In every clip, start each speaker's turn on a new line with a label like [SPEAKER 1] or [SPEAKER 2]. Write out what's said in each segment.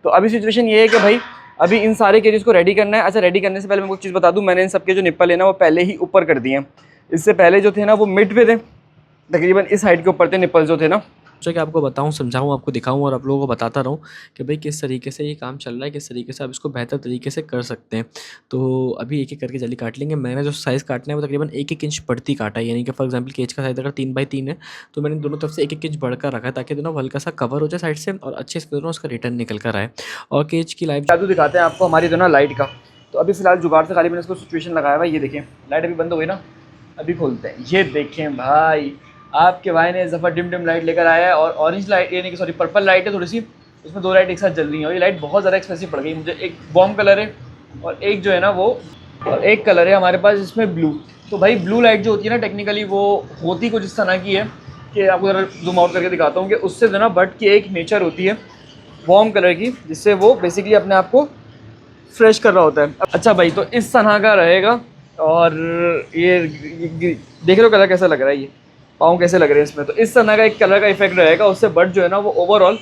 [SPEAKER 1] तो अभी सिचुएशन ये है कि भाई अभी इन सारे केजेस को रेडी करना है। अच्छा, रेडी करने से पहले मैं कुछ चीज़ बता दूं, मैंने इन सबके जो निप्पल है ना वो पहले ही ऊपर कर दिए हैं। इससे पहले जो थे ना वो मिड पे थे, तकरीबन इस हाइट के ऊपर थे निप्पल जो थे ना।
[SPEAKER 2] सोचा कि आपको बताऊं, समझाऊं, आपको दिखाऊं और आप लोगों को बताता रहूं कि भाई किस तरीके से ये काम चल रहा है, किस तरीके से आप इसको बेहतर तरीके से कर सकते हैं। तो अभी एक एक करके जाली काट लेंगे। मैंने जो साइज़ काटना है वो तकरीबन 1-1 इंच बढ़ती काटा है, यानी कि फॉर एग्जांपल केज का साइज़ अगर 3x3 है तो मैंने दोनों तरफ से 1-1 इंच बढ़कर रखा है ताकि दोनों हल्का सा कवर हो जाए साइड से और अच्छे से दोनों उसका रिटर्न निकल कर आए। और केज की लाइफ
[SPEAKER 1] जादू दिखाते हैं आपको हमारी दोनों लाइट का। तो अभी फिलहाल जुगाड़ से खाली मैंने इसको सिचुएशन लगाया हुआ है। ये देखें लाइट अभी बंद हो गई ना, अभी खोलते हैं। ये देखें भाई, आपके भाई ने जफ़र डिम लाइट लेकर आया है और ऑरेंज लाइट, यानी कि सॉरी पर्पल लाइट है थोड़ी सी, उसमें 2 लाइट एक साथ जल रही हैं और ये लाइट बहुत ज़्यादा एक्सपेंसिव पड़ गई मुझे। एक बॉम्ब कलर है और एक जो है ना वो, और एक कलर है हमारे पास जिसमें ब्लू। तो भाई ब्लू लाइट जो होती है ना टेक्निकली वो होती कुछ इस तरह की है कि आपको ज़रा जूम आउट करके दिखाता हूँ कि उससे जो ना बट की एक नेचर होती है वार्म कलर की, जिससे वो बेसिकली अपने आप को फ्रेश कर रहा होता है। अच्छा भाई, तो इस तरह का रहेगा। और ये देख रहे हो कलर कैसा लग रहा है, ये पाँव कैसे लग रहे हैं इसमें। तो इस तरह का एक कलर का इफेक्ट रहेगा, उससे बट जो है ना वो ओवरऑल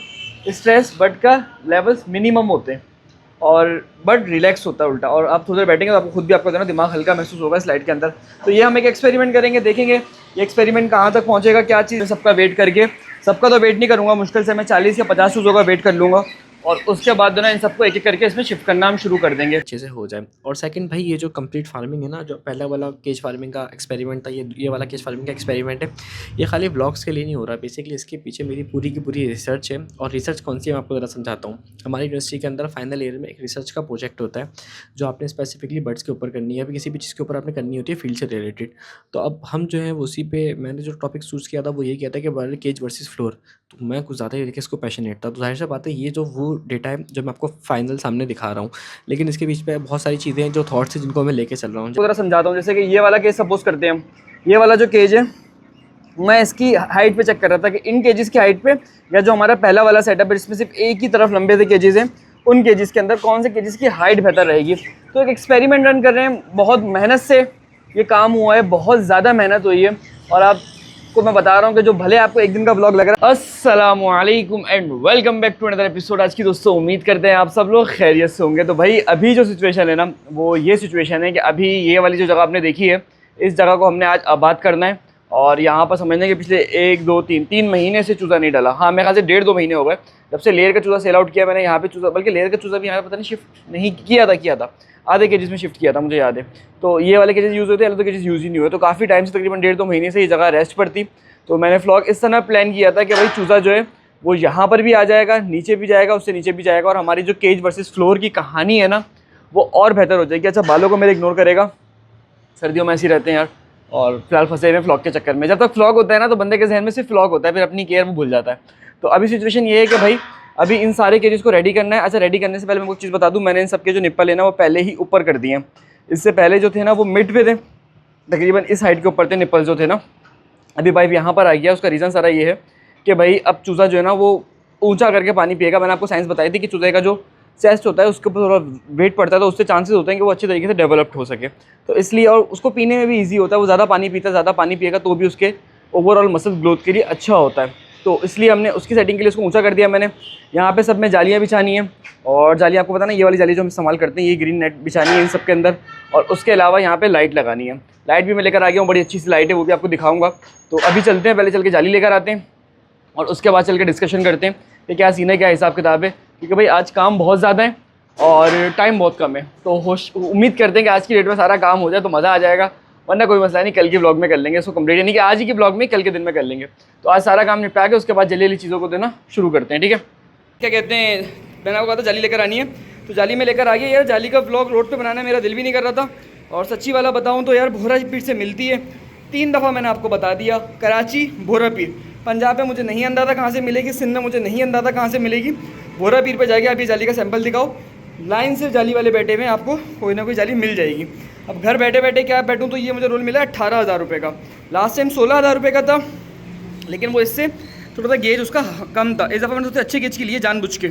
[SPEAKER 1] स्ट्रेस बट का लेवल्स मिनिमम होते हैं और बट रिलैक्स होता है उल्टा। और आप थोड़ी देर बैठेंगे तो आपको खुद भी आपका जो है ना दिमाग हल्का महसूस होगा इस लाइट के अंदर। तो ये हम एक एक्सपेरिमेंट करेंगे, देखेंगे ये एक्सपेरिमेंट कहाँ तक पहुँचेगा, क्या चीज़। सबका वेट करके, सबका तो वेट नहीं करूँगा, मुश्किल से मैं 40 या 50 चूज़ों का वेट कर लूँगा और उसके बाद जो ना इन सबको एक एक करके इसमें शिफ्ट करना हम शुरू कर देंगे।
[SPEAKER 2] अच्छे से हो जाए। और सेकंड भाई, ये जो कंप्लीट फार्मिंग है ना, जो पहला वाला केज फार्मिंग का एक्सपेरिमेंट था, ये वाला केज फार्मिंग का एक्सपेरिमेंट है, ये खाली ब्लॉग्स के लिए नहीं हो रहा। बेसिकली इसके पीछे मेरी पूरी की पूरी रिसर्च है। और रिसर्च कौन सी है मैं आपको ज़रा समझाता हूँ। हमारी यूनिवर्सिटी के अंदर फाइनल ईयर में एक रिसर्च का प्रोजेक्ट होता है जो आपने स्पेसिफिकली बर्ड्स के ऊपर करनी है, अभी किसी भी चीज़ के ऊपर आपने करनी होती है फील्ड से रिलेटेड। तो अब हम जो है उसी पे, मैंने जो टॉपिक चूज़ किया था वो ये किया था कि बर्ड केज वर्सेस फ्लोर। तो मैं कुछ ज़्यादा ही लेके इसको पैशनेट था, तो जाहिर सी बात है ये जो वो डेटा है जो मैं आपको फाइनल सामने दिखा रहा हूँ, लेकिन इसके बीच पे बहुत सारी चीज़ें हैं जो थॉट्स हैं जिनको मैं लेके चल रहा हूँ।
[SPEAKER 1] तो ज़रा समझाता हूँ। जैसे कि ये वाला केज सपोज करते हैं हम, ये वाला जो केज है मैं इसकी हाइट पे चेक कर रहा था कि इन केजेस की हाइट पे, या जो हमारा पहला वाला सेटअप है जिसमें सिर्फ एक ही तरफ लंबे से केजेस हैं, उन केजेस के अंदर कौन से केजेस की हाइट बेहतर रहेगी। तो एक एक्सपेरिमेंट रन कर रहे हैं, बहुत मेहनत से ये काम हुआ है, बहुत ज़्यादा मेहनत हुई है। और आपको मैं बता रहा हूँ कि जो भले आपको एक दिन का व्लॉग लग रहा है। अस्सलामु अलैकुम and welcome back to another episode. आज की दोस्तों उम्मीद करते हैं आप सब लोग खैरियत से होंगे। तो भाई अभी जो सिचुएशन है ना वो ये सिचुएशन है कि अभी ये वाली जो जगह आपने देखी है, इस जगह को हमने आज आबाद करना है। और यहाँ पर समझने के पिछले 1-2-3 महीने से चूज़ा नहीं डाला। हाँ, मेरे ख्याल से 1.5-2 महीने हो गए जब से लेयर का चूज़ा सेल आउट किया मैंने। यहाँ पे चूज़ा, बल्कि लेयर का चूज़ा भी यहाँ पे पता नहीं शिफ्ट नहीं किया था आधे केजेस में शिफ्ट किया था, मुझे याद है। तो ये वाले केजेस यूज़ होते हैं, अलग तो केजेस यूज़ ही नहीं हुए। तो काफ़ी टाइम से, तकरीबन 1.5-2 महीने से ये जगह रेस्ट पर थी। तो मैंने व्लॉग इस तरह प्लान किया था कि भाई चूज़ा जो है वो यहाँ पर भी आ जाएगा, नीचे भी जाएगा, उससे नीचे भी जाएगा, और हमारी जो केज वर्सेस फ्लोर की कहानी है ना वो और बेहतर हो जाएगी। अच्छा, बालों को मेरे इग्नोर करेगा, सर्दियों में ऐसे ही रहते हैं यार, और फिलहाल फंसे हुए फ्लॉग के चक्कर में। जब तक फ्लॉग होता है ना तो बंदे के जहन में सिर्फ फ्लॉग होता है, फिर अपनी केयर वो भूल जाता है। तो अभी सिचुएशन ये है कि भाई अभी इन सारे केजेस को रेडी करना है। अच्छा, रेडी करने से पहले मैं कुछ चीज़ बता दूं, मैंने इन सबके जो निप्पल है ना वो पहले ही ऊपर कर दिए हैं। इससे पहले जो थे ना वो मिड पे थे, तकरीबन इस हाइट के ऊपर थे निप्पल जो थे ना। अभी भाई यहाँ पर आ गया, उसका रीज़न सारा ये है कि भाई अब चूज़ा जो है ना वो ऊंचा करके पानी पिएगा। मैंने आपको साइंस बताई थी कि चूज़े का जो चेस्ट होता है उसके ऊपर थोड़ा वेट पड़ता है, तो उससे चांसेस होते हैं कि वो अच्छे तरीके से डेवलप्ड हो सके। तो इसलिए, और उसको पीने में भी ईजी होता है, वो ज़्यादा पानी पीता है, ज़्यादा पानी पिएगा तो भी उसके ओवरऑल मसल ग्रोथ के लिए अच्छा होता है। तो इसलिए हमने उसकी सेटिंग के लिए उसको ऊंचा कर दिया मैंने। यहाँ पे सब में जालियाँ बिछानी है, और जाली आपको पता ना, ये वाली जाली जो हम इस्तेमाल करते हैं, ये ग्रीन नेट बिछानी है इन सब के अंदर। और उसके अलावा यहाँ पे लाइट लगानी है। लाइट भी मैं लेकर आ गया हूँ, बड़ी अच्छी सी लाइट है, वो भी आपको दिखाऊंगा। तो अभी चलते हैं, पहले चल के जाली लेकर आते हैं और उसके बाद चल के डिस्कशन करते हैं कि क्या सीन है, क्या हिसाब किताब है। क्योंकि भाई आज काम बहुत ज़्यादा है और टाइम बहुत कम है। तो उम्मीद करते हैं कि आज की डेट में सारा काम हो जाए तो मज़ा आ जाएगा, वरना कोई मसला नहीं, कल के ब्लॉग में कर लेंगे इसको कंप्लीट, यानी कि आज ही के ब्लॉग में कल के दिन में कर लेंगे। तो आज सारा काम निपटा के उसके बाद जली वाली चीज़ों को देना शुरू करते हैं, ठीक है। क्या कहते हैं, मैंने आपको कहा था जाली लेकर आनी है, तो जाली में लेकर आ गया। यार जाली का ब्लॉग रोड पे बनाना मेरा दिल भी नहीं कर रहा था, और सच्ची वाला बताऊँ तो यार भोरा पीर से मिलती है 3 दफ़ा मैंने आपको बता दिया। कराची, भोरा पीर। पंजाब में मुझे नहीं अंदाज़ा कहाँ से मिलेगी, सिंध में मुझे नहीं अंदाज़ा कहाँ से मिलेगी। भोरा पीर पे जाके आप ये जाली का सैंपल दिखाओ, लाइन से जाली वाले बैठे हुए, आपको कोई ना कोई जाली मिल जाएगी। अब घर बैठे बैठे क्या बैठूँ, तो ये मुझे रोल मिला 18,000 रुपये का। लास्ट टाइम 16,000 रुपये का था, लेकिन वो इससे थोड़ा सा गेज उसका कम था। इस दफ़ा मैंने सबसे अच्छे गेज की लिए जानबूझ के।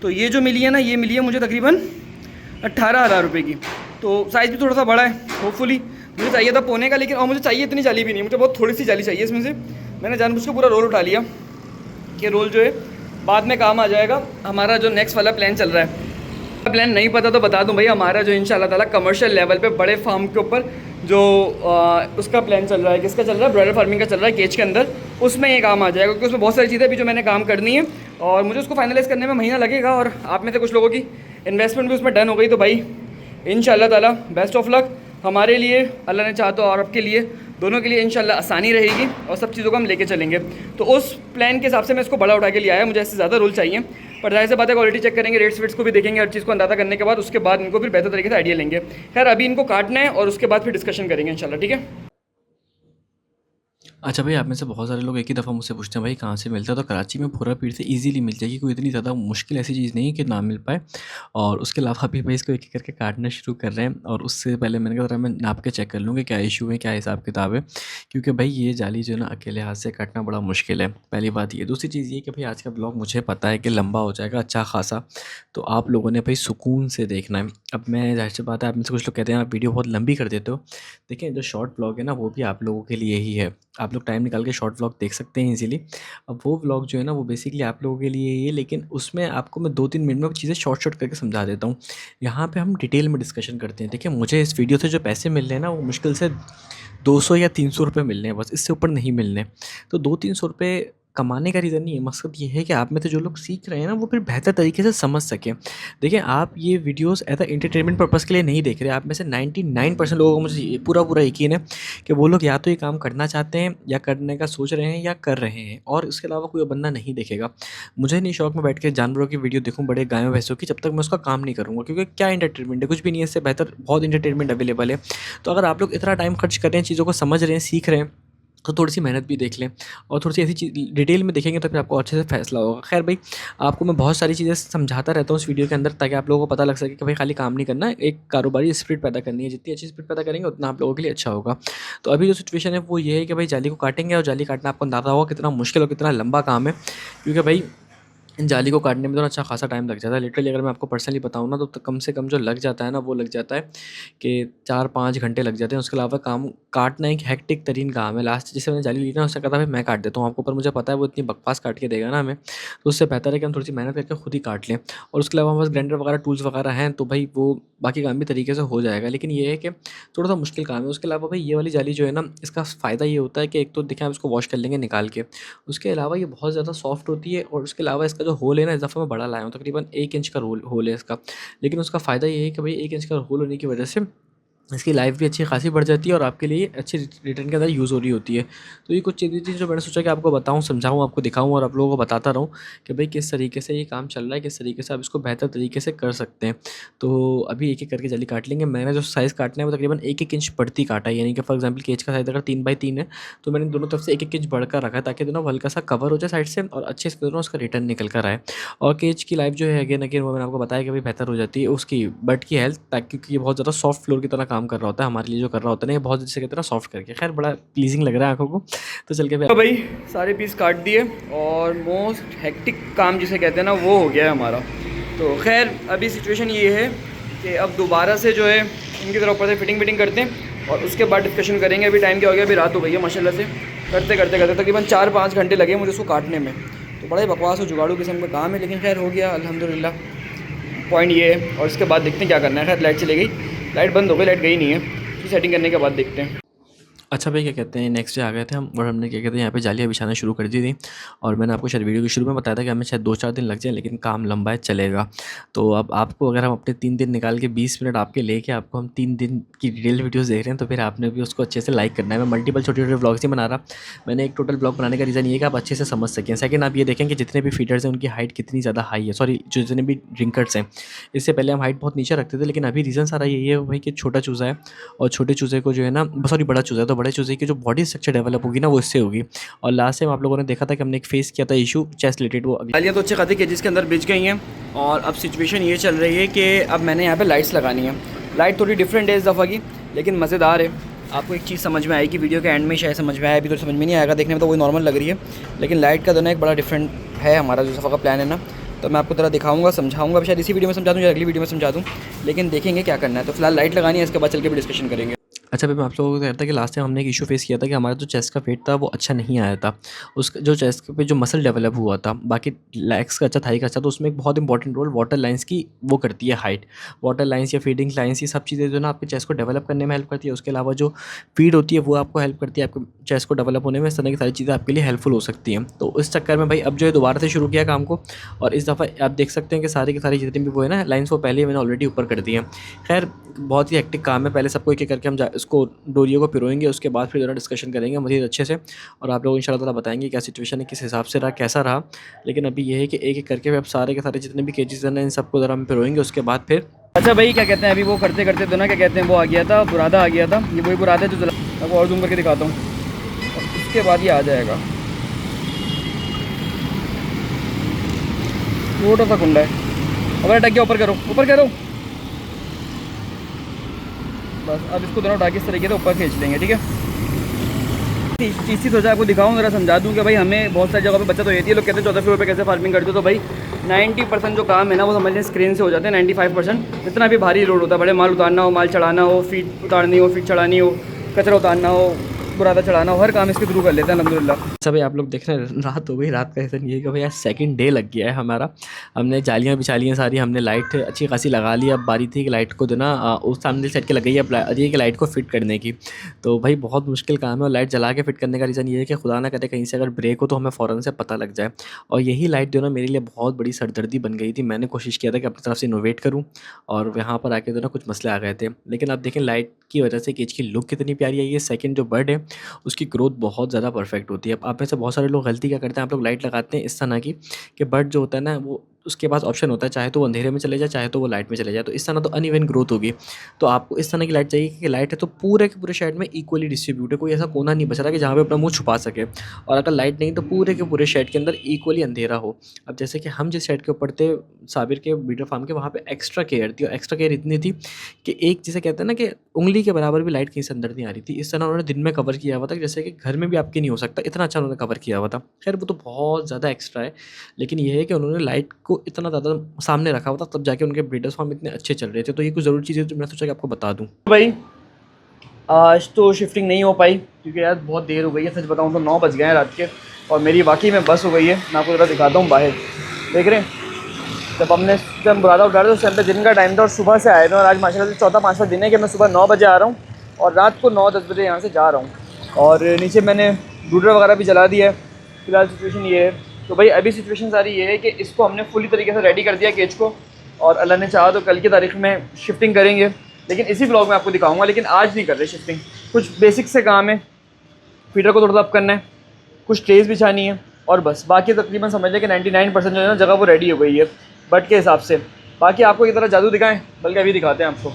[SPEAKER 1] तो ये जो मिली है ना, ये मिली है मुझे तकरीबन 18,000 रुपये की। तो साइज़ भी थोड़ा सा बड़ा है, होपफुली। मुझे चाहिए था पौने का, लेकिन और मुझे चाहिए इतनी जाली भी नहीं, मुझे बहुत थोड़ी सी जाली चाहिए इसमें से। मैंने जानबूझ के पूरा रोल उठा लिया कि रोल जो है बाद में काम आ जाएगा। हमारा जो नेक्स्ट वाला प्लान चल रहा है, प्लान नहीं पता तो बता दूं भाई, हमारा जो इंशाल्लाह ताला कमर्शियल लेवल पे बड़े फार्म के ऊपर जो उसका प्लान चल रहा है, किसका चल रहा है, ब्रॉयलर फार्मिंग का चल रहा है केज के अंदर, उसमें ये काम आ जाएगा क्योंकि उसमें बहुत सारी चीज़ें भी जो मैंने काम करनी है और मुझे उसको फाइनलाइज़ करने में महीना लगेगा। और आप में से कुछ लोगों की इन्वेस्टमेंट भी उसमें डन हो गई, तो भाई इंशाल्लाह ताला बेस्ट ऑफ लक। हमारे लिए अल्लाह ने चाहा तो और आपके लिए दोनों के लिए इंशाल्लाह आसानी रहेगी और सब चीज़ों को हम लेके चलेंगे। तो उस प्लान के हिसाब से मैं इसको बड़ा उठा के लिया है, मुझे इससे ज़्यादा रूल चाहिए, पर जाहिर सी बात है क्वालिटी चेक करेंगे, रेट्स वेट्स को भी देखेंगे, हर चीज़ को अंदाज़ा करने के बाद उसके बाद इनको फिर बेहतर तरीके से आइडिया लेंगे। खैर अभी इनको काटना है और उसके बाद फिर डिस्कशन करेंगे इंशाल्लाह, ठीक है।
[SPEAKER 2] अच्छा भाई, आप में से बहुत सारे लोग एक ही दफ़ा मुझसे पूछते हैं भाई कहाँ से मिलता है, तो कराची में भूरा पीर से इजीली मिल जाएगी, कोई इतनी ज़्यादा मुश्किल ऐसी चीज़ नहीं है कि ना मिल पाए। और उसके अलावा अभी भाई इसको एक-एक करके काटना शुरू कर रहे हैं और उससे पहले मैंने कहा मैं नाप के चेक कर लूँगा क्या इशू है, क्या हिसाब किताब है, क्योंकि भाई ये जाली जो है ना अकेले हाथ से काटना बड़ा मुश्किल है, पहली बात ये। दूसरी चीज़ ये कि भाई आज का ब्लॉग मुझे पता है कि लंबा हो जाएगा अच्छा खासा, तो आप लोगों ने भाई सुकून से देखना है। अब मैं ज़ाहिर सी बात है आप में से कुछ लोग कहते हैं आप वीडियो बहुत लंबी कर देते हो, देखिए जो शॉर्ट ब्लॉग है ना वो भी आप लोगों के लिए ही है, आप लोग टाइम निकाल के शॉर्ट व्लॉग देख सकते हैं इजीली। अब वो व्लॉग जो है ना वो बेसिकली आप लोगों के लिए ही है, लेकिन उसमें आपको मैं 2-3 मिनट में चीज़ें शॉर्ट करके समझा देता हूँ। यहाँ पे हम डिटेल में डिस्कशन करते हैं। देखिए मुझे इस वीडियो से जो पैसे मिल रहे हैं ना वो मुश्किल से 200 या 300 रुपये मिल रहे हैं, बस इससे ऊपर नहीं मिलने। तो 200-300 रुपये कमाने का रीज़न नहीं है, मकसद ये है कि आप में से जो लोग सीख रहे हैं ना वो फिर बेहतर तरीके से समझ सकें। देखिए आप ये videos as a entertainment purpose के लिए नहीं देख रहे, आप में से 99% लोगों को मुझे पूरा यकीन है कि वो लोग या तो ये काम करना चाहते हैं या करने का सोच रहे हैं या कर रहे हैं, और इसके अलावा कोई बंदा नहीं देखेगा। मुझे नहीं शौक में बैठ के जानवरों की वीडियो देखूँ, बड़े गायों भैंसों की, जब तक मैं उसका काम नहीं करूँगा, क्योंकि क्या एंटरटेनमेंट है, कुछ भी नहीं है, इससे बेहतर बहुत एंटरटेनमेंट अवेलेबल है। तो अगर आप लोग इतना टाइम खर्च कर रहे हैं, चीज़ों को समझ रहे हैं, सीख रहे हैं, तो थोड़ी सी मेहनत भी देख लें और थोड़ी सी ऐसी चीज़ डिटेल में देखेंगे तो फिर आपको अच्छे से फैसला होगा। खैर भाई, आपको मैं बहुत सारी चीज़ें समझाता रहता हूँ इस वीडियो के अंदर, ताकि आप लोगों को पता लग सके कि भाई खाली काम नहीं करना है, एक कारोबारी स्पिरिट पैदा करनी है। जितनी अच्छी स्पिरिट पैदा करेंगे उतना आप लोगों के लिए अच्छा होगा। तो अभी जो सिचुएशन है वो ये है कि भाई जाली को काटेंगे, और जाली काटना आपको अंदाज़ा होगा कितना मुश्किल और कितना लंबा काम है, क्योंकि भाई इन जाली को काटने में तो अच्छा खासा टाइम लग जाता है। लिटरली अगर मैं आपको पर्सनली बताऊँ ना तो कम से कम जो लग जाता है ना वो लग जाता है कि 4-5 घंटे लग जाते हैं। उसके अलावा काम काटना एक हेक्टिक तरीन काम है। लास्ट जिसे मैंने जाली ली ना उसने कहा था भाई मैं काट देता हूँ आपको, पर मुझे पता है वो इतनी बकवास काट के देगा ना हमें, तो उससे बेहतर है कि हम थोड़ी सी मेहनत करके खुद ही काट लें। और उसके अलावा हमारे पास ग्राइंडर वगैरह टूल्स वगैरह हैं तो भाई वो बाकी काम भी तरीके से हो जाएगा, लेकिन ये है कि थोड़ा सा मुश्किल काम है। उसके अलावा भाई ये वाली जाली जो है ना इसका फ़ायदा ये होता है कि एक तो देखें आप इसको वॉश कर लेंगे निकाल के, उसके अलावा ये बहुत ज़्यादा सॉफ्ट होती है, और उसके अलावा इसका जो होल है ना इस दफ़ा मैं बड़ा लाया हूँ, तकरीबन 1 इंच का होल है इसका। लेकिन उसका फ़ायदा ये है कि भाई 1 इंच का होल होने की वजह से इसकी लाइफ भी अच्छी खासी बढ़ जाती है और आपके लिए अच्छी रिटर्न के अंदर यूज़ हो रही होती है। तो ये कुछ चीज़ें थी जो मैंने सोचा कि आपको बताऊँ, समझाऊँ, आपको दिखाऊँ और आप लोगों को बताता रहूँ कि भाई किस तरीके से ये काम चल रहा है, किस तरीके से आप इसको बेहतर तरीके से कर सकते हैं। तो अभी एक-एक करके जाली काट लेंगे। मैंने जो साइज़ काटना है वो तकरीबन 1-1 इंच बढ़ती काटा है, यानी कि फॉर एग्ज़ाम्पल केज का साइज़ अगर 3x3 है तो मैंने दोनों तरफ से 1-1 इंच बढ़कर रखा है, ताकि दोनों हल्का सा कवर हो जाए साइड से और अच्छे से दोनों उसका रिटर्न निकल कर आए। और केज की लाइफ जो है अगेन वो मैंने आपको बताया कि भाई बेहतर हो जाती है उसकी बट की हेल्थ, ताकि क्योंकि ये बहुत ज़्यादा सॉफ्ट फ्लोर की तरह काम कर रहा होता है हमारे लिए, जो कर रहा होता है ना ये बहुत जिसे कहते हैं ना सॉफ्ट करके। खैर बड़ा प्लीजिंग लग रहा है आंखों को। तो चल के
[SPEAKER 1] तो भाई सारे पीस काट दिए और मोस्ट हेक्टिक काम जिसे कहते हैं ना वो हो गया है हमारा। तो खैर अभी सिचुएशन ये है कि अब दोबारा से जो है इनकी तरफ ऊपर से फिटिंग करते हैं और उसके बाद डिस्कशन करेंगे। अभी टाइम क्या हो गया, अभी रात हो गई है माशाल्लाह से। करते तकरीबन 4-5 घंटे लगे मुझे उसको काटने में, तो बड़ा ही बकवास और जुगाड़ू किस्म का काम है, लेकिन खैर हो गया अल्हम्दुलिल्लाह। पॉइंट ये है और इसके बाद देखते हैं क्या करना है। खैर लाइट चली गई, लाइट बंद हो गई, लाइट गई नहीं है, सेटिंग करने के बाद देखते हैं।
[SPEAKER 2] अच्छा भाई क्या कहते हैं, नेक्स्ट डे आ गए थे हम और हमने क्या कहते हैं यहाँ पे जालियाँ बिछाना शुरू कर दी थी। और मैंने आपको शायद वीडियो के शुरू में बताया था कि हमें शायद 2-4 दिन लग जाए, लेकिन काम लंबा है चलेगा। तो अब आपको अगर हम अपने 3 दिन निकाल के 20 मिनट आपके लेके आपको हम 3 दिन की डिटेल वीडियोस देख रहे हैं, तो फिर आपने भी उसको अच्छे से लाइक करना है। मैं मल्टीपल छोटे-छोटे व्लॉग्स नहीं बना रहा, मैंने एक टोटल ब्लॉग बनाने का रीज़न ये है कि आप अच्छे से समझ सकें। सेकंड आप ये देखें कि जितने भी फीडर्स हैं उनकी हाइट कितनी ज़्यादा हाई है, सॉरी जो जितने भी ड्रिंकर्स हैं। इससे पहले हम हाइट बहुत नीचे रखते थे, लेकिन अभी रीज़न सारा यही है भाई कि छोटा चूज़ा है और छोटे चूज़े को जो है ना सॉरी बड़ा चूज़ा है, तो बड़े चूज़े की जो बॉडी स्ट्रक्चर डेवलप होगी ना वो इससे होगी। और लास्ट टाइम आप लोगों ने देखा था कि हमने एक फेस किया था इशू चेस्ट रिलेटेड, वो
[SPEAKER 1] जालियाँ तो अच्छे खाते केजेस के अंदर बिछ गई हैं। और अब सिचुएशन ये चल रही है कि अब मैंने यहाँ पे लाइट्स लगानी है। लाइट थोड़ी डिफरेंट है इस दफ़ा की, लेकिन मज़ेदार है। आपको एक चीज़ समझ में आएगी वीडियो के एंड में, शायद समझ में आए, अभी तो समझ में नहीं आएगा, देखने में तो वही नॉर्मल लग रही है, लेकिन लाइट का दोनों एक बड़ा डिफरेंट है हमारा जो दफ़ा का प्लान है ना। तो मैं आपको ज़रा दिखाऊंगा, समझाऊंगा, शायद इसी वीडियो में समझा दूँ या अगली वीडियो में समझा दूँ, लेकिन देखेंगे क्या करना है। तो फिलहाल लाइट लगानी है, इसके बाद चल के भी डिस्कशन करेंगे।
[SPEAKER 2] अच्छा भाई मैं आप लोगों को कहता कि लास्ट टाइम हमने एक इशू फेस किया था कि हमारा जो चेस्ट का वेट था वो अच्छा नहीं आया था। उसका जो चेस्ट पे जो मसल डेवलप हुआ था, बाकी लेग्स का अच्छा, थाई का अच्छा, तो उसमें एक बहुत इंपॉर्टेंट रोल वाटर लाइन्स की वो करती है हाइट। वाटर लाइन्स या फीडिंग लाइन्स, ये सब चीज़ें जो है ना आपके चेस्ट को डेवलप करने में हेल्प करती है। उसके अलावा जो फीड होती है वो आपको हेल्प करती है आपके चेस्ट को डेवलप होने में। इस तरह की सारी चीज़ें आपके लिए हेल्पफुल हो सकती हैं। तो इस चक्कर में भाई अब जो है दोबारा से शुरू किया काम को, और इस दफ़ा आप देख सकते हैं कि सारी की सारी जितनी भी वो है ना लाइन्स, वो पहले ही मैंने ऑलरेडी ऊपर कर दी हैं। खैर बहुत ही हेक्टिक काम है, पहले सबको एक-एक करके हम इसको डोरियो को पिरोएँगे, उसके बाद फिर ज़रा डिस्कशन करेंगे मज़ीद अच्छे से, और आप लोग इंशाल्लाह ताला बताएँगे क्या सिचुएशन है, किस हिसाब से रहा, कैसा रहा। लेकिन अभी ये है कि एक-एक करके अब सारे के सारे जितने भी केजेज़ हैं ना, इन सबको ज़रा हम पिरोएँगे, उसके बाद फिर।
[SPEAKER 1] अच्छा भाई क्या कहते हैं, अभी वो करते करते तो ना क्या कहते हैं, वो आ गया था, बुरादा आ गया था। ये वही बुरादा है जो जला, आपको और जूम करके दिखाता हूँ, और उसके बाद ये आ जाएगा। छोटा सा कुंडा है, अब अटक गया, ऊपर करो, ऊपर करो। बस अब इसको दोनों उठा के इस तरीके से ऊपर खींच लेंगे, ठीक है। चीज़ सोचा आपको दिखाऊं, ज़रा समझा दूं कि भाई हमें बहुत सारी जगह पे बचत हो जाती है। लोग कहते हैं 1400 रुपये कैसे फार्मिंग करते हो, तो भाई 90% जो काम है ना वो समझ लें स्क्रीन से हो जाते हैं। 95% जितना भी भारी लोड होता है, बड़े माल उतारना हो, माल चढ़ाना हो, फीड उतारनी हो, फीड चढ़ानी हो, कचरा उतारना हो, बुरादा चढ़ाना हो, हर काम इसके थ्रू कर लेते हैं अल्हम्दुलिल्लाह।
[SPEAKER 2] अच्छा भाई आप लोग देख रहे हैं रात हो गई। रात का रीज़न ये है कि भाई आज सेकंड डे लग गया है हमारा। हमने जालियाँ बिछा ली हैं सारी, हमने लाइट अच्छी खासी लगा ली। अब बारी थी कि लाइट को जो ना उस सामने सेट के लग गई है, अब ये कि लाइट को फिट करने की। तो भाई बहुत मुश्किल काम है, और लाइट जला के फिट करने का रीज़न ये है कि खुदा ना करे कहीं से अगर ब्रेक हो तो हमें फ़ौरन से पता लग जाए। और यही लाइट जो ना मेरे लिए बहुत बड़ी सरदर्दी बन गई थी। मैंने कोशिश किया था कि अपनी तरफ से इनोवेट करूँ, और यहाँ पर आके जो ना कुछ मसले आ गए थे। लेकिन अब देखें लाइट की वजह से केज की लुक कितनी प्यारी आई है। सेकंड जो बर्ड है उसकी ग्रोथ बहुत ज़्यादा परफेक्ट होती है। अब आप में से बहुत सारे लोग गलती क्या करते हैं, आप लोग लाइट लगाते हैं इस तरह की कि बर्ड जो होता है ना वो उसके पास ऑप्शन होता है, चाहे तो वो अंधेरे में चले जाए, चाहे तो वो लाइट में चले जाए। तो इस तरह तो अनइवन ग्रोथ होगी। तो आपको इस तरह की लाइट चाहिए कि लाइट है तो पूरे के पूरे शेड में इक्वली डिस्ट्रीब्यूट है, कोई ऐसा कोना नहीं बच रहा कि जहाँ पे अपना मुंह छुपा सके। और अगर लाइट नहीं तो पूरे के पूरे शेड के अंदर इक्वली अंधेरा हो। अब जैसे कि हम जिस शेड के ऊपर थे साबिर के बीटर फार्म के, वहाँ पे एक्स्ट्रा केयर थी, और एक्स्ट्रा केयर इतनी थी कि एक जिसे कहते हैं ना कि उंगली के बराबर भी लाइट कहीं से अंदर नहीं आ रही थी। इस तरह उन्होंने दिन में कवर किया हुआ था, जैसे कि घर में भी आपके नहीं हो सकता, इतना अच्छा उन्होंने कवर किया हुआ था। खैर वो तो बहुत ज़्यादा एक्स्ट्रा है, लेकिन ये है कि उन्होंने लाइट को इतना ज़्यादा सामने रखा हुआ था, तब जाके उनके ब्रीडर्स फार्म इतने अच्छे चल रहे थे। तो ये कुछ ज़रूरी चीज़ें जो मैंने सोचा कि आपको बता दूँ।
[SPEAKER 1] भाई आज तो शिफ्टिंग नहीं हो पाई क्योंकि यार बहुत देर हो गई है। सच बताऊँ तो 9 बज गए हैं रात के, और मेरी वाकई में बस हो गई है। मैं आपको ज़रा दिखाता हूँ बाहर, देख रहे हैं। जब बुरादा उठा रहे थे उस टाइम पे दिन का टाइम था, और सुबह से आए थे। और आज माशाल्लाह से चौथा पाँचवा दिन है कि मैं सुबह 9 बजे आ रहा हूँ और रात को 9-10 बजे यहाँ से जा रहा हूँ। और नीचे मैंने ब्रूडर वगैरह भी जला दिया है। फिलहाल सिचुएशन ये है। तो भाई अभी सिचुएशन सारी ये है कि इसको हमने फुली तरीके से रेडी कर दिया केज को, और अल्लाह ने चाहा तो कल की तारीख में शिफ्टिंग करेंगे। लेकिन इसी ब्लॉग में आपको दिखाऊंगा, लेकिन आज नहीं कर रहे शिफ्टिंग। कुछ बेसिक से काम है, फीडर को थोड़ा सा अप करना है, कुछ ट्रेस बिछानी है, और बस बाकी तकरीबन समझ लें कि 99% जो है ना जगह वो रेडी हो गई है बट के हिसाब से। बाकी आपको ये तरह जादू दिखाएं, बल्कि अभी दिखाते हैं आपको।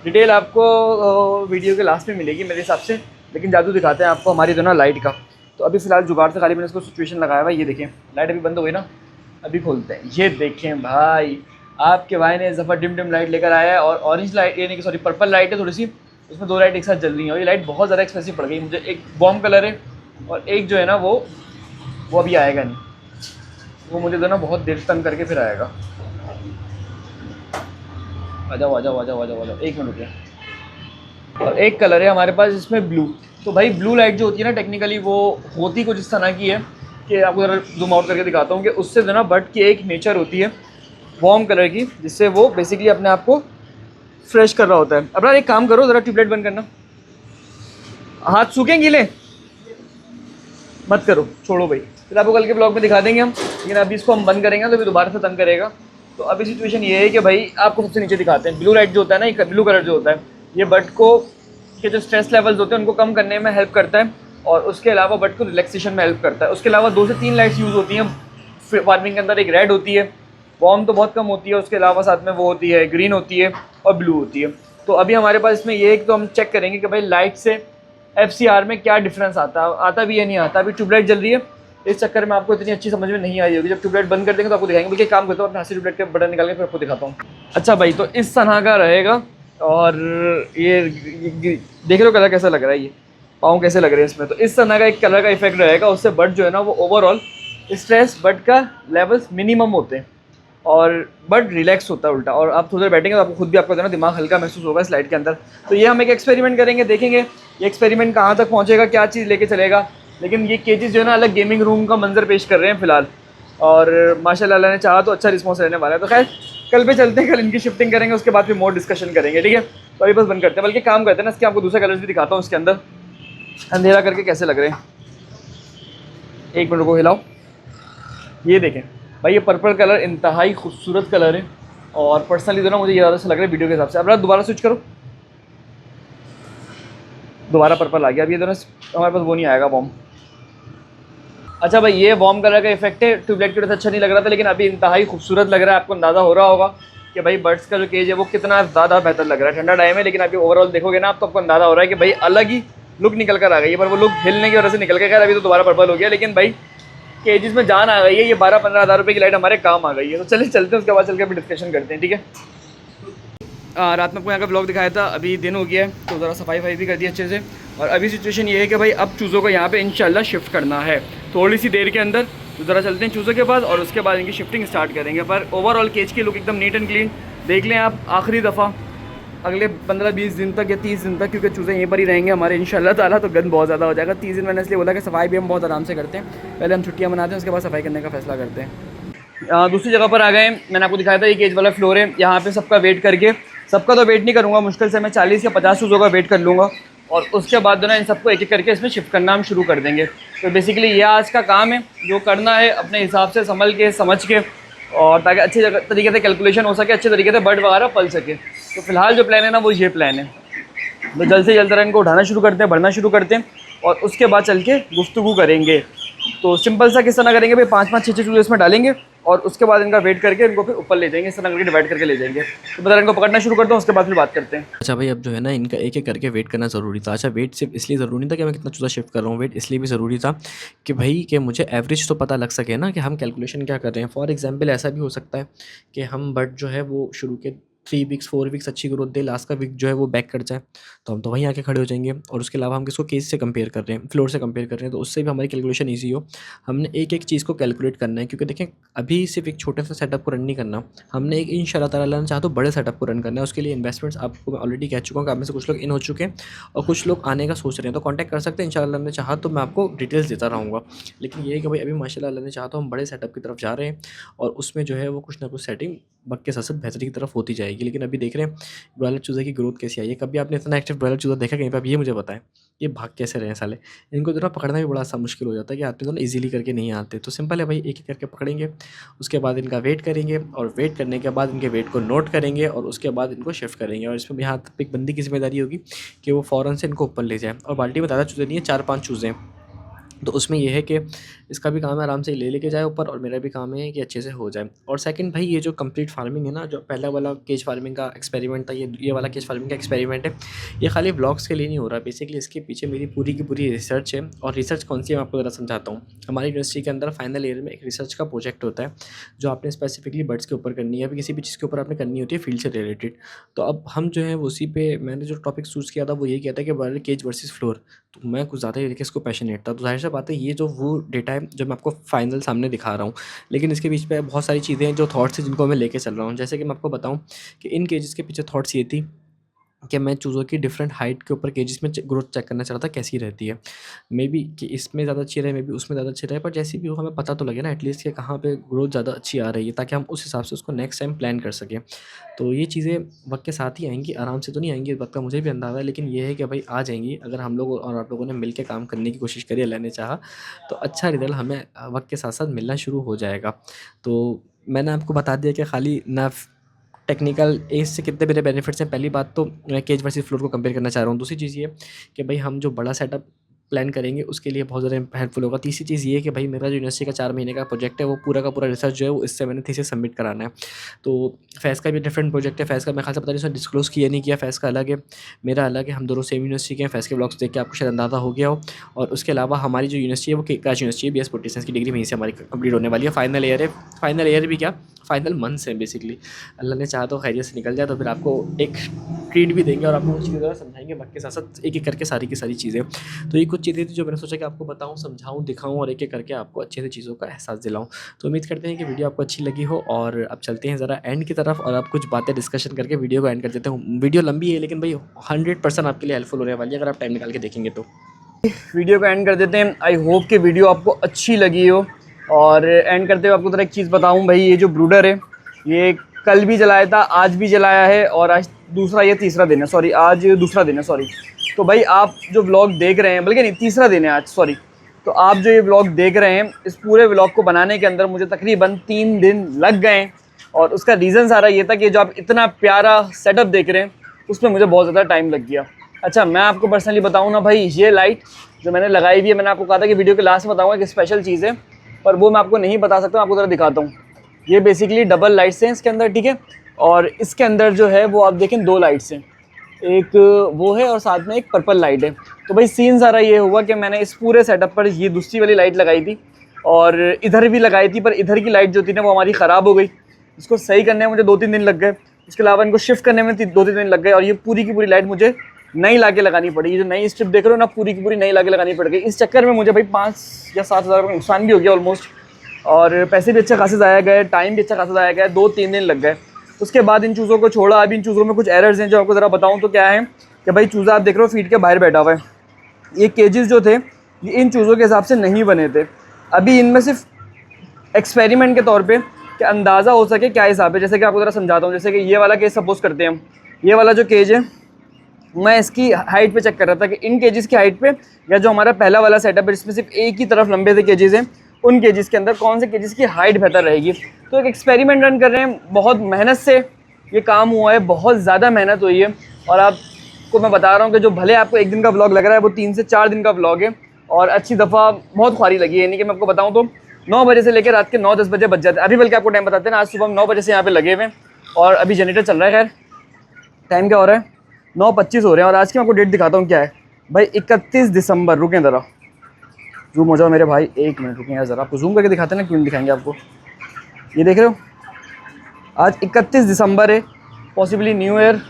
[SPEAKER 1] डिटेल आपको वीडियो के लास्ट में मिलेगी मेरे हिसाब से, लेकिन जादू दिखाते हैं आपको हमारी जो ना लाइट का। तो अभी फ़िलहाल जुगाड़ से खाली मैंने इसको सिचुएशन लगाया हुआ है। ये देखें लाइट अभी बंद हो गई ना, अभी खोलते हैं। ये देखें भाई, आपके भाई ने इस दफ़ा डिम लाइट लेकर आया है, और ऑरेंज लाइट यानी कि सॉरी पर्पल लाइट है थोड़ी सी, उसमें 2 लाइट एक साथ जल रही हैं। और ये लाइट बहुत ज़्यादा एक्सपेंसिव पड़ गई मुझे। एक बॉम कलर है और एक जो है ना वो अभी आएगा नहीं, वो मुझे जो ना बहुत देर तंग करके फिर आएगा। आ जाओ आ जाओ आ जाओ आ जाओ आ जाओ, 1 मिनट रुकिए। और एक कलर है हमारे पास इसमें ब्लू। तो भाई ब्लू लाइट जो होती है ना टेक्निकली वो होती कुछ इस तरह की है कि आपको ज़रा जूम आउट करके दिखाता हूँ कि उससे जो ना बर्ड की एक नेचर होती है वार्म कलर की, जिससे वो बेसिकली अपने आप को फ्रेश कर रहा होता है। अब यार एक काम करो, ज़रा ट्यूबलाइट बंद करना। हाथ सूखें गीले मत करो, छोड़ो भाई, फिर आपको कल के ब्लॉग में दिखा देंगे हम। लेकिन अभी इसको हम बंद करेंगे तो फिर दोबारा से तंग करेगा। तो अभी सिचुएशन ये है कि भाई आपको सबसे नीचे दिखाते हैं। ब्लू लाइट जो होता है ना, ये ब्लू कलर जो होता है, ये बर्ड को के जो स्ट्रेस लेवल्स होते हैं उनको कम करने में हेल्प करता है, और उसके अलावा बर्ड को रिलैक्सेशन में हेल्प करता है। उसके अलावा 2 से 3 लाइट्स यूज़ होती हैं फार्मिंग के अंदर। एक रेड होती है, वार्म तो बहुत कम होती है, उसके अलावा साथ में वो होती है ग्रीन होती है, और ब्लू होती है। तो अभी हमारे पास इसमें ये एक तो हम चेक करेंगे कि भाई लाइट से FCR में क्या डिफरेंस आता भी या नहीं आता। अभी ट्यूबलाइट जल रही है, इस चक्कर में आपको इतनी अच्छी समझ में नहीं आई होगी। जब ट्यूबलाइट बंद कर देंगे तो आपको दिखाएंगे। बल्कि काम करता हूँ अपने हाथ से ट्यूबलाइट का बटन निकाल के फिर आपको दिखाता हूँ। अच्छा भाई, तो इस तरह का रहेगा। और ये देख रहे हो कलर कैसा लग रहा है, ये पाँव कैसे लग रहे हैं इसमें। तो इस तरह का एक कलर का इफेक्ट रहेगा, उससे बर्ड जो है ना वो ओवरऑल स्ट्रेस बर्ड का लेवल्स मिनिमम होते हैं। और बट रिलैक्स होता है उल्टा, और आप थोड़ी देर बैठेंगे तो आपको खुद भी आपका जो है ना दिमाग हल्का महसूस होगा स्लाइड के अंदर। तो ये हम एक एक्सपेरिमेंट करेंगे, देखेंगे ये एक्सपेरिमेंट कहाँ तक पहुँचेगा, क्या चीज़ लेके चलेगा। लेकिन ये केजेस जो है ना अलग गेमिंग रूम का मंजर पेश कर रहे हैं फ़िलहाल, और माशाल्लाह अल्लाह ने चाहा तो अच्छा रिस्पॉन्स रहने वाला है। तो खैर कल पे चलते हैं, कल इनकी शिफ्टिंग करेंगे, उसके बाद फिर मोर डिस्कशन करेंगे, ठीक है। तो अभी बस बंद करते हैं, बल्कि काम करते हैं ना, इसके आपको दूसरे कलर्स भी दिखाता हूँ इसके अंदर अंधेरा करके कैसे लग रहे हैं। एक मिनट को हिलाओ, ये देखें भाई, ये पर्पल कलर इंतहाई खूबसूरत कलर है, और पर्सनली जो ना मुझे ये ज़्यादा अच्छा लग रहा है वीडियो के हिसाब से। अब रात दोबारा स्विच करो, दोबारा पर्पल आ गया। अब ये दोनों हमारे पास वो नहीं आएगा वॉर्म। अच्छा भाई, ये वार्म कलर का इफेक्ट है, ट्यूबलाइट की वजह से अच्छा नहीं लग रहा था, लेकिन अभी इंतहाई खूबसूरत लग रहा है। आपको अंदाज़ा हो रहा होगा कि भाई बर्ड्स का जो केज है वो कितना ज़्यादा बेहतर लग रहा है। ठंडा टाइम है, लेकिन अभी ओवरऑल देखोगे ना आप तो आपको अंदाज़ा हो रहा है कि भाई अलग ही लुक निकल कर आ गई है। पर वो लुक हिलने की वजह से निकल के, खैर अभी तो दोबारा पर्पल हो गया, लेकिन भाई केजेस में जान आ गई है। ये 12-15 हज़ार रुपये की लाइट हमारे काम आ गई है। तो चलिए चलते हैं, उसके बाद चल के अभी डिस्कशन करते हैं, ठीक है। रात में आपको यहाँ का ब्लॉग दिखाया था, अभी दिन हो गया है तो ज़रा सफाई भी कर दी अच्छे से। और अभी सिचुएशन ये है कि भाई अब चूज़ों को यहाँ पे इंशाल्लाह शिफ्ट करना है थोड़ी सी देर के अंदर। तो ज़रा चलते हैं चूज़ों के पास, और उसके बाद इनकी शिफ्टिंग स्टार्ट करेंगे। पर ओवरऑल केज की लुक एकदम नीट एंड क्लीन देख लें आप आखिरी दफ़ा अगले 15-20 दिन तक या 30 दिन तक, क्योंकि चूज़े यहीं पर ही रहेंगे हमारे इंशाल्लाह ताला। तो गंद बहुत ज़्यादा हो जाएगा। 30 दिन मैंने इसलिए बोला कि सफाई भी हम बहुत आराम से करते हैं, पहले हम छुट्टियाँ मनाते हैं, उसके बाद सफाई करने का फैसला करते हैं। दूसरी जगह पर आ गए, मैंने आपको दिखाया था ये केज वाला फ्लोर है। यहाँ पे सबका वेट करके, सबका तो वेट नहीं करूँगा, मुश्किल से मैं 40 या 50 चूज़ों का वेट कर लूँगा, और उसके बाद जो ना इन सबको एक एक करके इसमें शिफ्ट करना हम शुरू कर देंगे। तो बेसिकली ये आज का काम है, जो करना है अपने हिसाब से संभल के समझ के, और ताकि अच्छे तरीके से कैलकुलेशन हो सके, अच्छे तरीके से बर्ड वगैरह पल सके। तो फिलहाल जो प्लान है ना वो ये प्लान है। तो जल्द से जल्द तरह इनको उठाना शुरू करते हैं, बढ़ना शुरू करते हैं, और उसके बाद चल के गुफ्तगू करेंगे। तो सिंपल सा किस तरह करेंगे भाई, 5-5 6-6 चूजे इसमें डालेंगे, और उसके बाद इनका वेट करके इनको फिर ऊपर ले जाएंगे, इस तरह करके डिवाइड करके ले जाएंगे। तो बता इनको पकड़ना शुरू करता हूँ, उसके बाद फिर बात करते हैं।
[SPEAKER 2] अच्छा भाई, अब जो है ना इनका एक एक करके वेट करना ज़रूरी था। अच्छा, वेट सिर्फ इसलिए ज़रूरी नहीं था कि मैं कितना चूज़ा शिफ्ट कर रहा हूँ, वेट इसलिए भी ज़रूरी था कि भाई कि मुझे एवरेज तो पता लग सके ना कि हम कैलकुलेशन क्या कर रहे हैं। फॉर एग्जांपल ऐसा भी हो सकता है कि हम बर्ड जो है वो शुरू के 3 वीक्स 4 वीक्स अच्छी ग्रोथ दे, लास्ट का वीक जो है वो बैक कर जाए, तो हम तो वहीं आके खड़े हो जाएंगे। और उसके अलावा हम किसको केज से कंपेयर कर रहे हैं, फ्लोर से कंपेयर कर रहे हैं, तो उससे भी हमारी कैलकुलेशन ईजी हो। हमने एक एक चीज़ को कैलकुलेट करना है, क्योंकि देखें अभी सिर्फ एक छोटे से सेटअप को रन नहीं करना, हमने एक इंशाल्लाह ताला चाहा तो बड़े सेटअप को रन करना है। उसके लिए इन्वेस्टमेंट्स आपको मैं ऑलरेडी कह चुका हूँ कि आप में से कुछ लोग इन हो चुके हैं और कुछ लोग आने का सोच रहे हैं, तो कॉन्टैक्ट कर सकते हैं। इंशाल्लाह ने चाहा तो मैं आपको डिटेल्स देता रहूँगा। लेकिन ये है कि भाई अभी माशाल्लाह ने चाहा तो हम बड़े सेटअप की तरफ जा रहे हैं, और उसमें जो है वो कुछ ना कुछ सेटिंग वक्त के साथ साथ बेहतरी की तरफ होती जाएगी। लेकिन अभी देख रहे हैं ब्रॉयलर चूज़े की ग्रोथ कैसी आई है। कभी आपने इतना एक्टिव ब्रॉयलर चूज़ा देखा कहीं पे? आप ये मुझे बताएं, ये भाग कैसे रहे हैं साले। इनको जो ना पकड़ना भी बड़ा सा मुश्किल हो जाता है कि आदमी तो ना ईजिली करके नहीं आते। तो सिंपल है भाई, एक एक करके पकड़ेंगे, उसके बाद इनका वेट करेंगे, और वेट करने के बाद इनके वेट को नोट करेंगे, और उसके बाद इनको शिफ्ट करेंगे। और इसमें यहाँ एक बंदी की जिम्मेदारी होगी कि वो फ़ौरन से इनको ऊपर ले जाए। और बाल्टी में ज़्यादा चूज़े नहीं है, 4-5 चूज़े हैं, तो उसमें यह है कि इसका भी काम है आराम से ले लेके जाए ऊपर, और मेरा भी काम है कि अच्छे से हो जाए। और सेकंड भाई, ये जो कंप्लीट फार्मिंग है ना, जो पहला वाला केज फार्मिंग का एक्सपेरिमेंट था, ये वाला केज फार्मिंग का एक्सपेरिमेंट है, ये खाली ब्लॉग्स के लिए नहीं हो रहा। बेसिकली इसके पीछे मेरी पूरी की पूरी रिसर्च है। और रिसर्च कौन सी है मैं आपको ज़रा समझाता हूँ। हमारी यूनिवर्सिटी के अंदर फाइनल ईयर में एक रिसर्च का प्रोजेक्ट होता है, जो आपने स्पेसिफिकली बर्ड्स के ऊपर करनी है, अभी किसी भी चीज़ के ऊपर आपने करनी होती है फील्ड से रिलेटेड। तो अब हम जो है उसी पे, मैंने जो टॉपिक चूज़ किया था वो ये किया था कि बर्ड केज वर्सेस फ्लोर। तो मैं कुछ ज़्यादा ही तरीके इसको पैशनेट था, तो जाहिर सी बात है ये जो वो डेटा है जो मैं आपको फाइनल सामने दिखा रहा हूँ। लेकिन इसके बीच पे बहुत सारी चीज़ें हैं जो थॉट्स हैं जिनको मैं लेके चल रहा हूँ। जैसे कि मैं आपको बताऊँ कि इन केजेस के पीछे थॉट्स ये थी कि मैं चूज़ों की डिफरेंट हाइट के ऊपर केजेस में ग्रोथ चेक करना चाह रहा था कैसी रहती है। मे बी कि इसमें ज़्यादा अच्छी रहे, मे बी उसमें ज़्यादा अच्छी रहे, पर जैसी भी हो हमें पता तो लगे ना एटलीस्ट कि कहाँ पे ग्रोथ ज़्यादा अच्छी आ रही है, ताकि हम उस हिसाब से उसको नेक्स्ट टाइम प्लान कर सकें। तो ये चीज़ें वक्त के साथ ही आएंगी, आराम से तो नहीं आएंगी, इस बात का मुझे भी अंदाज़ा है। लेकिन ये है कि भाई आ जाएंगी अगर हम लोग और आप लोगों ने मिल के काम करने की कोशिश करी, अल्लाह ने चाहा तो अच्छा रिजल्ट हमें वक्त के साथ साथ मिलना शुरू हो जाएगा। तो मैंने आपको बता दिया कि खाली ना टेक्निकल एज से कितने मेरे बेनिफिट्स हैं। पहली बात तो मैं केज वर्सेस फ्लोर को कंपेयर करना चाह रहा हूँ। दूसरी चीज़ ये कि भाई हम जो बड़ा सेटअप प्लान करेंगे उसके लिए बहुत ज़्यादा हेल्पफुल होगा। तीसरी चीज़ ये है कि भाई मेरा जो यूनिवर्सिटी का 4 महीने का प्रोजेक्ट है वो पूरा का पूरा रिसर्च जो है वो इससे मैंने थीसिस सबमिट कराना है। तो फैज़ का भी डिफरेंट प्रोजेक्ट है। फैज़ का मैं खासा पता नहीं उसने डिस्क्लोज़ किया नहीं किया, फैज़ का अलग है, मेरा अलग है। हम दोनों सेम यूनिवर्सिटी के हैं। फैज़ के ब्लॉग्स देख के आपको शायद अंदाज़ा हो गया हो। और उसके अलावा हमारी जो यूनिवर्सिटी है वो कराची यूनिवर्सिटी है। BS पोलिटिकल साइंस की डिग्री वहीं से हमारी कंप्लीट होने वाली है। फाइनल ईयर है, फाइनल ईयर भी क्या फाइनल मंथ्स है बेसिकली। अल्लाह ने चाहा तो खैरियत से निकल जाए तो फिर आपको एक ट्रीट भी देंगे और आपको कुछ चीज़ें समझाएंगे, बाकी के साथ साथ एक एक करके सारी की सारी चीज़ें। तो ये कुछ कुछ चीज़ें थी जो मैंने सोचा कि आपको बताऊँ, समझाऊँ, दिखाऊँ और एक-एक करके आपको अच्छे से चीज़ों का एहसास दिलाऊँ। तो उम्मीद करते हैं कि वीडियो आपको अच्छी लगी हो और अब चलते हैं ज़रा एंड की तरफ और अब कुछ बातें डिस्कशन करके वीडियो को एंड कर देते हैं। वीडियो लंबी है लेकिन भाई 100% आपके लिए हेल्पफुल होने वाली है अगर आप टाइम निकाल के देखेंगे तो।
[SPEAKER 1] वीडियो को एंड कर देते हैं। आई होप कि वीडियो आपको अच्छी लगी हो। और एंड करते हुए आपको तो एक चीज़ बताऊं भाई, ये जो ब्रूडर है ये कल भी जलाया था, आज भी जलाया है और आज दूसरा ये तीसरा दिन है, सॉरी आज दूसरा दिन है, सॉरी। तो भाई आप जो व्लॉग देख रहे हैं, बल्कि नहीं तीसरा दिन है आज, सॉरी। तो आप जो ये व्लॉग देख रहे हैं, इस पूरे व्लॉग को बनाने के अंदर मुझे तकरीबन 3 दिन लग गए और उसका रीज़न सारा ये था कि जो आप इतना प्यारा सेटअप देख रहे हैं उसमें मुझे बहुत ज़्यादा टाइम लग गया। अच्छा, मैं आपको पर्सनली बताऊँ ना भाई, ये लाइट जो मैंने लगाई हुई है, मैंने आपको कहा था कि वीडियो के लास्ट में बताऊँगा कि स्पेशल चीज़ है, पर वो मैं आपको नहीं बता सकता हूँ, आपको ज़रा दिखाता हूँ। ये बेसिकली डबल लाइट्स हैं इसके अंदर, ठीक है। और इसके अंदर जो है वो आप देखें 2 लाइट्स हैं, एक वो है और साथ में एक पर्पल लाइट है। तो भाई सीन सारा ये हुआ कि मैंने इस पूरे सेटअप पर ये दूसरी वाली लाइट लगाई थी और इधर भी लगाई थी, पर इधर की लाइट जो थी ना वो हमारी ख़राब हो गई। इसको सही करने में मुझे 2-3 दिन लग गए, उसके अलावा इनको शिफ्ट करने में 2-3 दिन लग गए और ये पूरी की पूरी लाइट मुझे नई ला के लगानी पड़ी। ये जो नई स्ट्रिप देख रहे हो ना, पूरी की पूरी नई ला के लगानी पड़ गई। इस चक्कर में मुझे भाई 5 या 7 हज़ार का नुकसान भी हो गया ऑलमोस्ट, और पैसे भी अच्छा खासे ज़ाया गए, टाइम भी अच्छा खासा ज़ाया गया, 2-3 दिन लग गए। उसके बाद इन चूज़ों को छोड़ा। अभी इन चूज़ों में कुछ एरर्स हैं जो आपको ज़रा बताऊँ तो क्या है कि भाई चूज़ा आप देख रहे हो फीड के बाहर बैठा हुआ है। ये केजेस जो थे ये इन चूज़ों के हिसाब से नहीं बने थे। अभी इनमें सिर्फ एक्सपेरिमेंट के तौर पे कि अंदाज़ा हो सके क्या हिसाब है। जैसे कि आपको ज़रा समझाता हूँ। जैसे कि ये वाला केज सपोज़ करते हैं हम, ये वाला जो केज है मैं इसकी हाइट पे चेक कर रहा था कि इन केजेस की हाइट पे, या जो हमारा पहला वाला सेटअप है जिसमें सिर्फ एक ही तरफ लंबे से केजेस हैं, उन केजेस के अंदर कौन से केजेस की हाइट बेहतर रहेगी। तो एक एक्सपेरिमेंट रन कर रहे हैं, बहुत मेहनत से ये काम हुआ है, बहुत ज़्यादा मेहनत हुई है। और आपको मैं बता रहा हूँ कि जो भले आपको 1 दिन का व्लॉग लग रहा है वो 3 से 4 दिन का व्लॉग है और अच्छी दफ़ा बहुत ख्वारी लगी है। यानी कि मैं आपको बताऊँ तो 9 बजे से लेकर रात के 9-10 बजे बच जाते हैं। अभी बल्कि आपको टाइम बताते हैं ना, आज सुबह हम 9 बजे से यहाँ पे लगे हुए हैं और अभी जनरेटर चल रहा है। खैर टाइम क्या हो रहा है, 9:25 हो रहे हैं। और आज की मैं आपको डेट दिखाता हूँ क्या है भाई, 31 दिसंबर। रुकें ज़रा, जूम हो जाओ मेरे भाई, 1 मिनट रुकें यार ज़रा, आपको जूम करके दिखाते हैं ना, क्यों नहीं दिखाएंगे आपको। ये देख रहे हो आज 31 दिसंबर है। पॉसिबली न्यू ईयर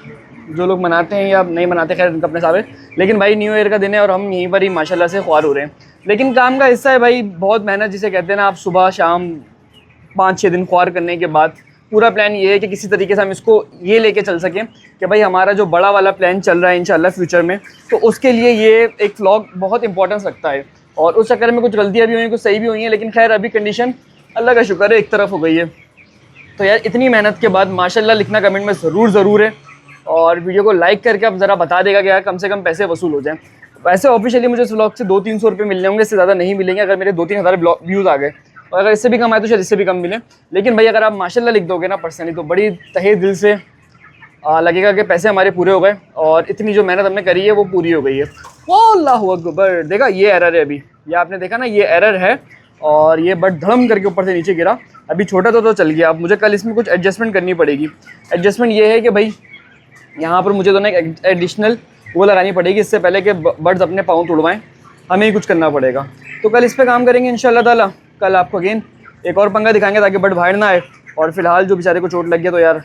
[SPEAKER 1] जो लोग मनाते हैं या नहीं मनाते, खैर उनका अपने हिसाब है, लेकिन भाई न्यू ईयर का दिन है और हम यहीं पर ही माशाल्लाह से ख्वार हो रहे हैं। लेकिन काम का हिस्सा है भाई, बहुत मेहनत जिसे कहते हैं ना, आप सुबह शाम 5-6 दिन ख्वार करने के बाद पूरा प्लान ये है कि किसी तरीके से हम इसको ये लेके चल सकें कि भाई हमारा जो बड़ा वाला प्लान चल रहा है इंशाल्लाह फ्यूचर में, तो उसके लिए ये एक व्लॉग बहुत इंपॉर्टेंस रखता है। और उस चक्कर में कुछ गलतियाँ भी हुई हैं, कुछ सही भी हुई हैं, लेकिन खैर अभी कंडीशन अल्लाह का शुक्र है एक तरफ हो गई है। तो यार इतनी मेहनत के बाद माशाल्लाह लिखना कमेंट में ज़रूर है और वीडियो को लाइक करके अब ज़रा बता देगा कि यार कम से कम पैसे वसूल हो जाएँ। वैसे ऑफिशियली मुझे इस व्लॉग से 200-300 रुपये मिलने होंगे, इससे ज़्यादा नहीं मिलेंगे। अगर मेरे 2-3 हज़ार व्यूज़ आ गए और अगर इससे भी कम आए तो शायद इससे भी कम मिले। लेकिन भाई अगर आप माशाल्लाह लिख दोगे ना पर्सनली, तो बड़ी तहे दिल से लगेगा कि पैसे हमारे पूरे हो गए और इतनी जो मेहनत हमने करी है वो पूरी हो गई है। अल्लाहु अकबर। देखा ये एरर है, अभी ये आपने देखा ना, ये एरर है और ये बट धड़म करके ऊपर से नीचे गिरा। अभी छोटा तो चल गया, अब मुझे कल इसमें कुछ एडजस्टमेंट करनी पड़ेगी। एडजस्टमेंट ये है कि भाई यहाँ पर मुझे तो ना एक एडिशनल वो लगानी पड़ेगी, इससे पहले कि बर्ड्स अपने पाँव तोड़वाएँ, हमें ही कुछ करना पड़ेगा। तो कल इस पर काम करेंगे इंशाल्लाह ताला। कल आपको अगेन एक और पंगा दिखाएंगे ताकि बर्ड बाहर ना आए। और फिलहाल जो बेचारे को चोट लग गया तो यार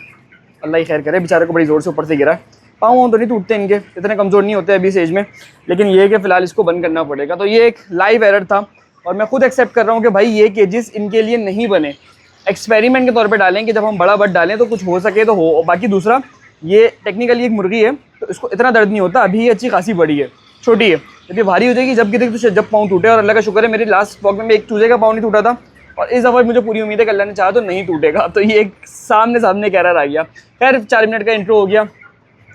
[SPEAKER 1] अल्लाह ही खैर करे, बेचारे को बड़ी ज़ोर से ऊपर से गिरा है। पाँव तो नहीं टूटते इनके, इतने कमज़ोर नहीं होते अभी इस एज में, लेकिन ये है कि फ़िलहाल इसको बंद करना पड़ेगा। तो ये एक लाइव एरर था और मैं खुद एक्सेप्ट कर रहा हूँ कि भाई ये केजेस इनके लिए नहीं बने, एक्सपेरिमेंट के तौर पे डालें कि जब हम बड़ा बर्ड डालें तो कुछ हो सके तो हो। बाकी दूसरा, ये टेक्निकली एक मुर्गी है तो इसको इतना दर्द नहीं होता, अभी ये अच्छी खासी बड़ी है, छोटी है। यदि भारी हो जाएगी जब गिरेगी तो जब पाँव टूटे, और अल्लाह का शुक्र है मेरी लास्ट व्लॉग में एक चूजे का पाँव नहीं टूटा था और इस दफ़ा मुझे पूरी उम्मीद है कि अल्लाह ने चाहा तो नहीं टूटेगा। तो ये एक सामने एरर आ गया। खैर 4 मिनट का इंट्रो हो गया।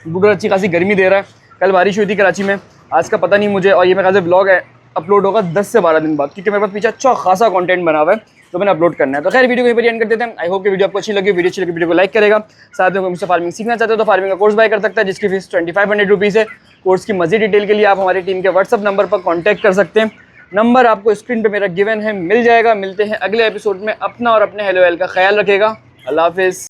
[SPEAKER 1] ब्रूडर अच्छी खासी गर्मी दे रहा है, कल बारिश हुई थी कराची में, आज का पता नहीं मुझे। और ये मेरे ख्याल से व्लॉग अपलोड होगा 10 से 12 दिन बाद, क्योंकि मेरे पास पीछे अच्छा खासा कंटेंट बना हुआ है तो मैंने अपलोड करना है। तो खैर वीडियो को यहीं पर एंड कर देते हैं। आई होप कि वीडियो आपको अच्छी लगी। वीडियो को लाइक करेगा। साथ में मुझसे फार्मिंग सीखना चाहते हो तो फार्मिंग का कोर्स बाय कर सकता है, जिसकी फीस 2500 रुपीज़ है। कोर्स की मज़ीद डिटेल के लिए आप हमारी टीम के व्हाट्सअप नंबर पर कॉन्टैक्ट कर सकते हैं। नंबर आपको स्क्रीन पर मेरा गिवन है, मिल जाएगा। मिलते हैं अगले एपिसोड में। अपना और अपने हेलो वेल का ख्याल रखेगा। अल्लाह हाफिज़।